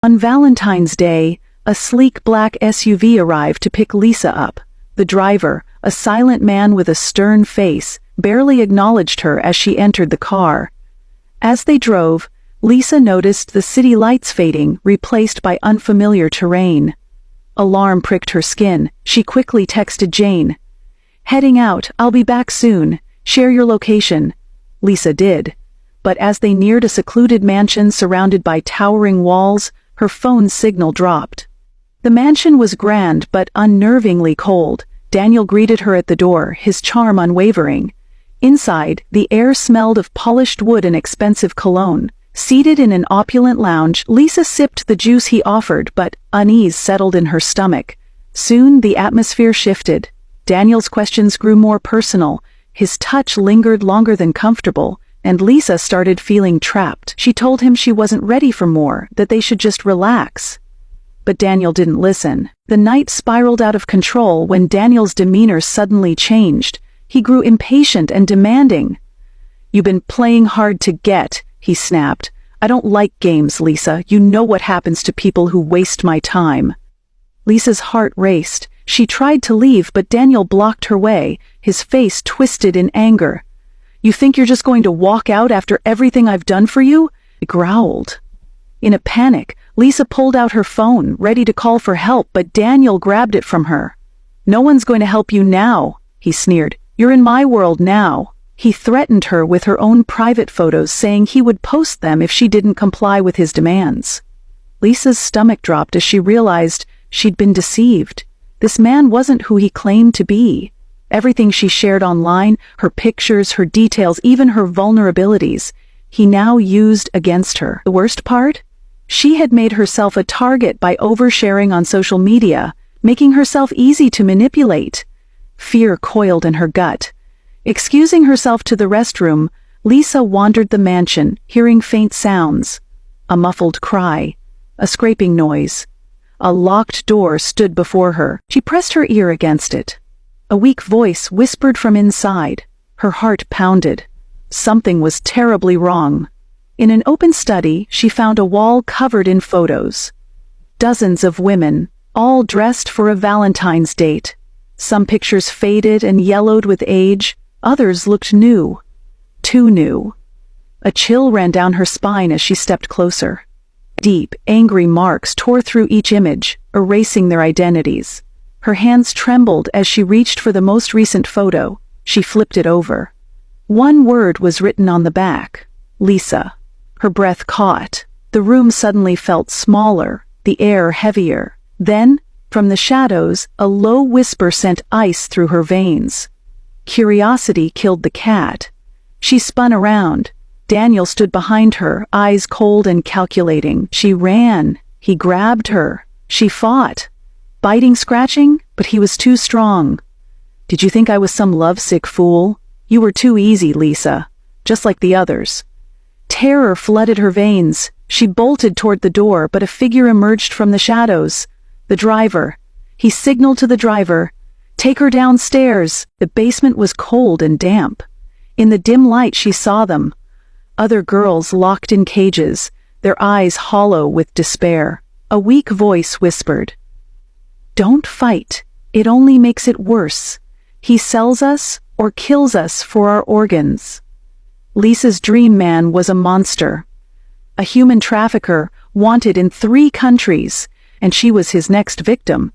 On Valentine's Day, a sleek black SUV arrived to pick Lisa up. The driver, a silent man with a stern face, barely acknowledged her as she entered the car. As they drove, Lisa noticed the city lights fading, replaced by unfamiliar terrain. Alarm pricked her skin. She quickly texted Jane. "Heading out, I'll be back soon. Share your location." Lisa did. But as they neared a secluded mansion surrounded by towering walls, her phone's signal dropped. The mansion was grand but unnervingly cold. Daniel greeted her at the door, his charm unwavering. Inside, the air smelled of polished wood and expensive cologne. Seated in an opulent lounge, Lisa sipped the juice he offered, but unease settled in her stomach. Soon, the atmosphere shifted. Daniel's questions grew more personal. His touch lingered longer than comfortable, and Lisa started feeling trapped. She told him she wasn't ready for more, that they should just relax. But Daniel didn't listen. The night spiraled out of control when Daniel's demeanor suddenly changed. He grew impatient and demanding. "You've been playing hard to get," he snapped. "I don't like games, Lisa. You know what happens to people who waste my time." Lisa's heart raced. She tried to leave, but Daniel blocked her way, his face twisted in anger. "You think you're just going to walk out after everything I've done for you?" He growled. In a panic, Lisa pulled out her phone, ready to call for help, but Daniel grabbed it from her. "No one's going to help you now," he sneered. "You're in my world now." He threatened her with her own private photos, saying he would post them if she didn't comply with his demands. Lisa's stomach dropped as she realized she'd been deceived. This man wasn't who he claimed to be. Everything she shared online, her pictures, her details, even her vulnerabilities, he now used against her. The worst part? She had made herself a target by oversharing on social media, making herself easy to manipulate. Fear coiled in her gut. Excusing herself to the restroom, Lisa wandered the mansion, hearing faint sounds. A muffled cry, a scraping noise. A locked door stood before her. She pressed her ear against it. A weak voice whispered from inside. Her heart pounded. Something was terribly wrong. In an open study, she found a wall covered in photos. Dozens of women, all dressed for a Valentine's date. Some pictures faded and yellowed with age, others looked new. Too new. A chill ran down her spine as she stepped closer. Deep, angry marks tore through each image, erasing their identities. Her hands trembled as she reached for the most recent photo. She flipped it over. One word was written on the back. Lisa. Her breath caught. The room suddenly felt smaller, the air heavier. Then, from the shadows, a low whisper sent ice through her veins. Curiosity killed the cat. She spun around. Daniel stood behind her, eyes cold and calculating. She ran. He grabbed her. She fought. Biting, scratching, but he was too strong. "Did you think I was some lovesick fool? You were too easy, Lisa. Just like the others." Terror flooded her veins. She bolted toward the door, but a figure emerged from the shadows. The driver. He signaled to the driver, "Take her downstairs." The basement was cold and damp. In the dim light she saw them. Other girls locked in cages, their eyes hollow with despair. A weak voice whispered, "Don't fight. It only makes it worse. He sells us or kills us for our organs." Lisa's dream man was a monster. A human trafficker, wanted in 3 countries, and she was his next victim.